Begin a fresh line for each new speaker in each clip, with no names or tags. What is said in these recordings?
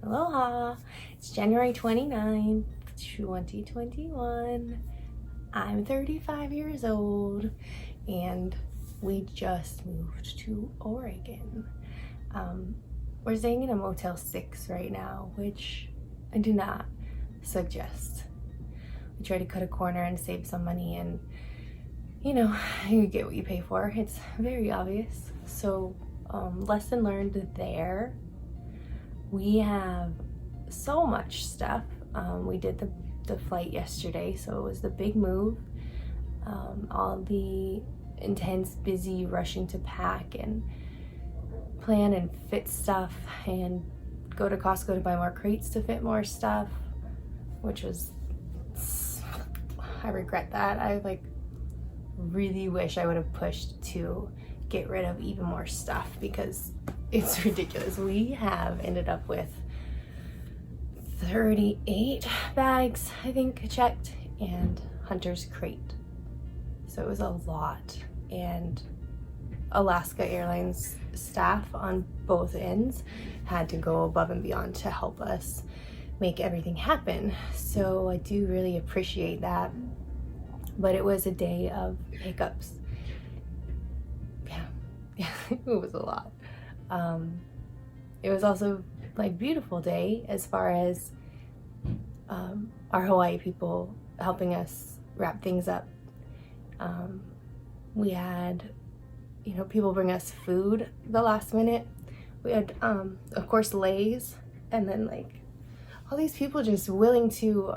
Aloha! It's January 29th, 2021. I'm 35 years old and we just moved to Oregon. We're staying in a Motel 6 right now, which I do not suggest. We try to cut a corner and save some money, and you get what you pay for. It's very obvious. So lesson learned there. We have so much stuff. We did the flight yesterday, so it was the big move. All the intense, busy rushing to pack and plan and fit stuff and go to Costco to buy more crates to fit more stuff, which was, I regret that. I really wish I would have pushed to get rid of even more stuff because it's ridiculous. We have ended up with 38 bags, I think, checked, and Hunter's crate. So it was a lot. And Alaska Airlines staff on both ends had to go above and beyond to help us make everything happen. So I do really appreciate that. But it was a day of hiccups. Yeah, it was a lot. It was also beautiful day as far as our Hawaii people helping us wrap things up. We had people bring us food the last minute. We had of course Lay's, and then all these people just willing to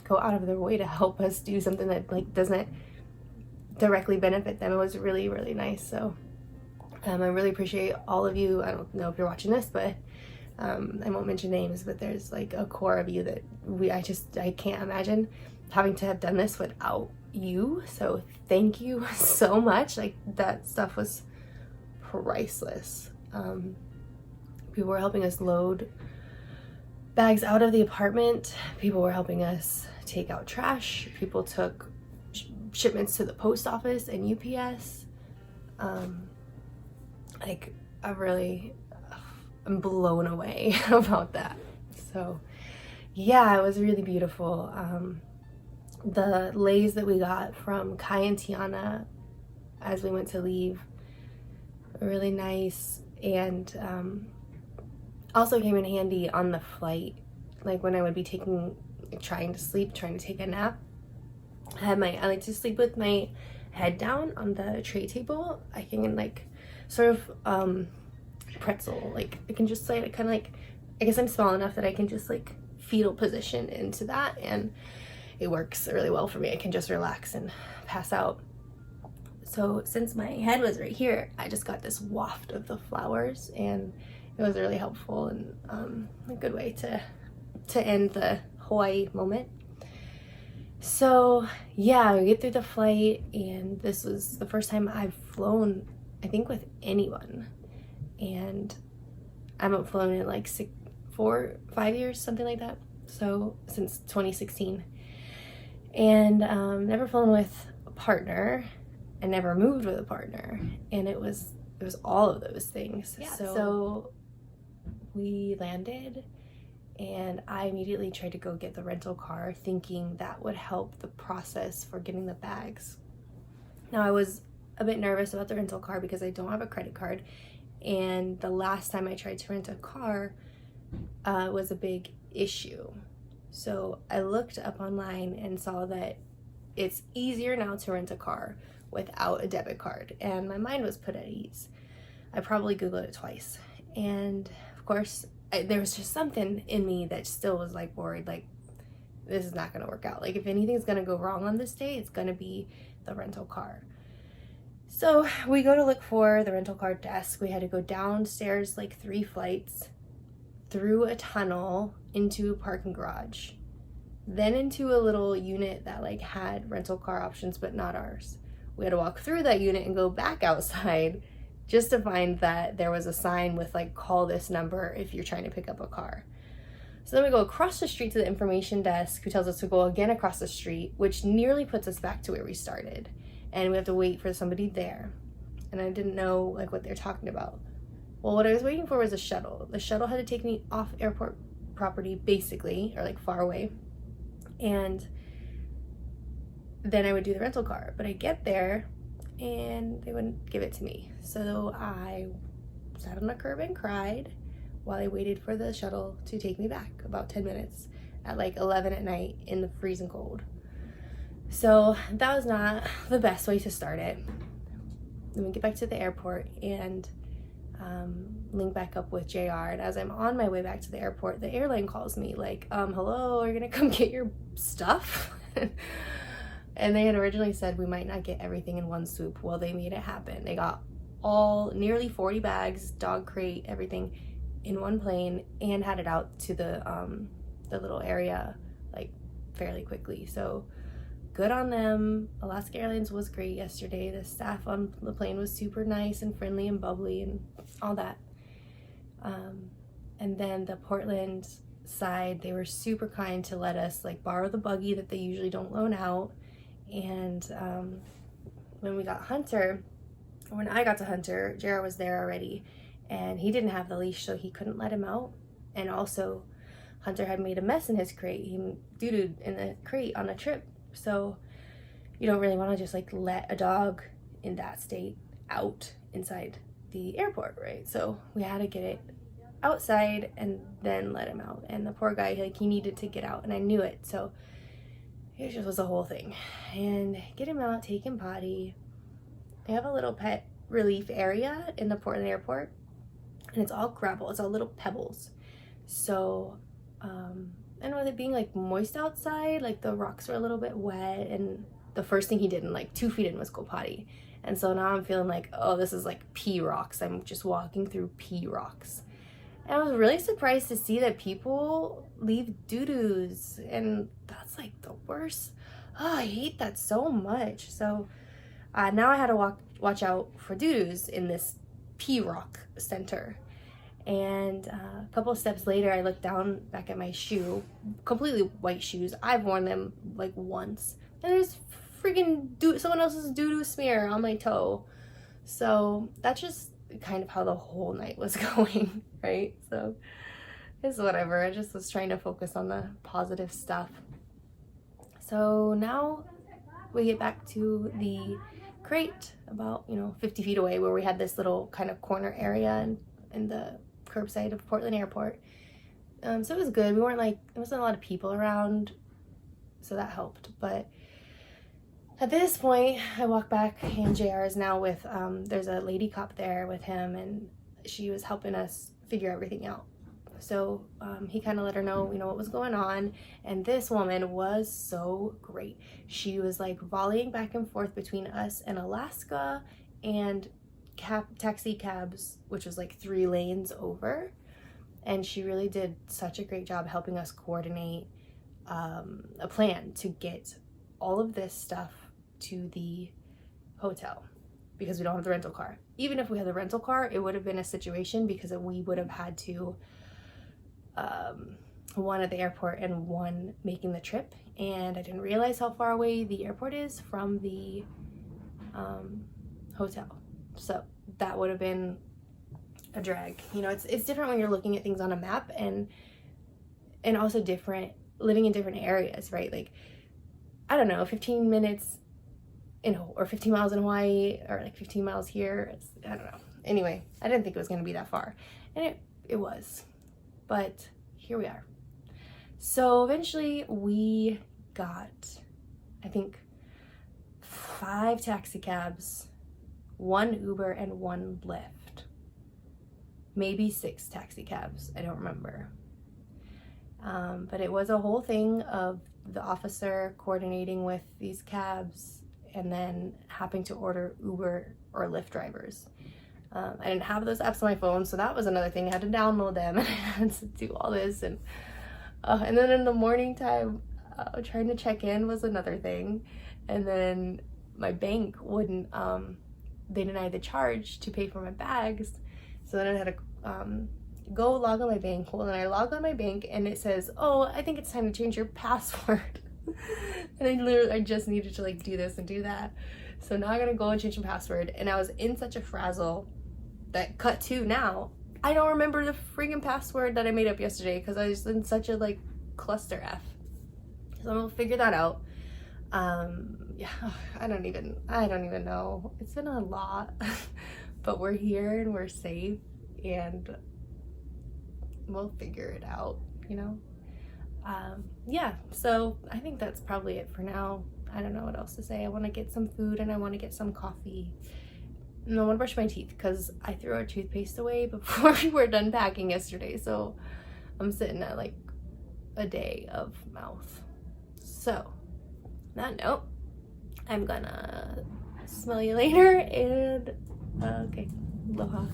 go out of their way to help us do something that doesn't directly benefit them. It was really, really nice. So I really appreciate all of you. I don't know if you're watching this, but I won't mention names, but there's a core of you that I can't imagine having to have done this without you. So thank you so much. That stuff was priceless. People were helping us load bags out of the apartment. People were helping us take out trash. People took shipments to the post office and UPS. I'm blown away about that. So yeah, it was really beautiful. The Lay's that we got from Kai and Tiana as we went to leave were really nice, and also came in handy on the flight. When I would be trying to take a nap. I like to sleep with my head down on the tray table. I can sort of pretzel. I can just I guess I'm small enough that I can just fetal position into that, and it works really well for me. I can just relax and pass out. So since my head was right here, I just got this waft of the flowers, and it was really helpful and a good way to end the Hawaii moment. So yeah, we get through the flight, and this was the first time I've flown, I think, with anyone. And I haven't flown in 5 years, something like that. So since 2016. And never flown with a partner, and never moved with a partner. And it was all of those things. Yeah, so we landed, and I immediately tried to go get the rental car, thinking that would help the process for getting the bags. Now, I was a bit nervous about the rental car because I don't have a credit card, and the last time I tried to rent a car was a big issue. So I looked up online and saw that it's easier now to rent a car without a debit card, and my mind was put at ease. I probably Googled it twice, and of course there was just something in me that still was worried, this is not going to work out. If anything's going to go wrong on this day, it's going to be the rental car. So we go to look for the rental car desk. We had to go downstairs 3 flights, through a tunnel, into a parking garage, then into a little unit that had rental car options but not ours. We had to walk through that unit and go back outside just to find that there was a sign with call this number if you're trying to pick up a car. So then we go across the street to the information desk, who tells us to go again across the street, which nearly puts us back to where we started. And we have to wait for somebody there. And I didn't know what they're talking about. Well, what I was waiting for was a shuttle. The shuttle had to take me off airport property basically, or like far away. And then I would do the rental car, but I get there and they wouldn't give it to me. So I sat on the curb and cried while I waited for the shuttle to take me back, about 10 minutes at like 11 at night in the freezing cold. So that was not the best way to start it. Then we get back to the airport and link back up with JR. And as I'm on my way back to the airport, the airline calls me like, hello, are you gonna come get your stuff? And they had originally said we might not get everything in one swoop. Well, they made it happen. They got nearly 40 bags, dog crate, everything in one plane, and had it out to the little area like fairly quickly. So good on them. Alaska Airlines was great yesterday. The staff on the plane was super nice and friendly and bubbly and all that. And then the Portland side, they were super kind to let us like borrow the buggy that they usually don't loan out. And when I got to Hunter, JR was there already, and he didn't have the leash, so he couldn't let him out. And also, Hunter had made a mess in his crate. He doo-dooed in the crate on a trip. So you don't really want to just like let a dog in that state out inside the airport, right? So we had to get it outside and then let him out. And the poor guy, like, he needed to get out, and I knew it. So it just was a whole thing. And get him out, take him potty. They have a little pet relief area in the Portland airport, and it's all gravel. It's all little pebbles. So and with it being like moist outside, like the rocks were a little bit wet, and the first thing he did in like 2 feet in was go potty. And so now I'm feeling like, oh, this is like pee rocks. I'm just walking through pee rocks. And I was really surprised to see that people leave doo-doos, and that's like the worst. Oh, I hate that so much. So now I had to watch out for doo-doos in this pee rock center. And a couple of steps later, I looked down back at my shoe, completely white shoes. I've worn them like once, and there's freaking someone else's doo-doo smear on my toe. So that's just kind of how the whole night was going, right? So it's whatever. I just was trying to focus on the positive stuff. So now we get back to the crate about 50 feet away, where we had this little kind of corner area in the curbside of Portland Airport. So it was good. There wasn't a lot of people around, so that helped. But at this point, I walk back, and JR is now with, there's a lady cop there with him, and she was helping us figure everything out. So he kind of let her know, what was going on. And this woman was so great. She was like volleying back and forth between us and Alaska and taxi cabs, which was like 3 lanes over. And she really did such a great job helping us coordinate a plan to get all of this stuff to the hotel, because we don't have the rental car. Even if we had the rental car, it would have been a situation, because we would have had to one at the airport and one making the trip. And I didn't realize how far away the airport is from the hotel. So that would have been a drag. It's different when you're looking at things on a map, and also different living in different areas, right? Like, I don't know, 15 minutes, or 15 miles in Hawaii, or like 15 miles here. I don't know. Anyway, I didn't think it was going to be that far, and it was, but here we are. So eventually we got, I think, 5 taxi cabs, 1 Uber, and 1 Lyft. Maybe 6 taxi cabs, I don't remember. But it was a whole thing of the officer coordinating with these cabs and then having to order Uber or Lyft drivers. I didn't have those apps on my phone, so that was another thing. I had to download them, and I had to do all this. And then in the morning time, trying to check in was another thing. And then my bank wouldn't, they denied the charge to pay for my bags. So then I had to go log on my bank. Well, then I log on my bank, and it says, oh, I think it's time to change your password. And I just needed to do this and do that. So now I gotta go and change my password. And I was in such a frazzle that cut to now, I don't remember the freaking password that I made up yesterday because I was in such a like cluster F. So I'm gonna figure that out. Yeah, I don't even know. It's been a lot, but we're here and we're safe and we'll figure it out, you know? Yeah, so I think that's probably it for now. I don't know what else to say. I want to get some food and I want to get some coffee. And I want to brush my teeth because I threw our toothpaste away before we were done packing yesterday. So I'm sitting at like a day of mouth. So, on that note, I'm gonna smell you later and okay, aloha.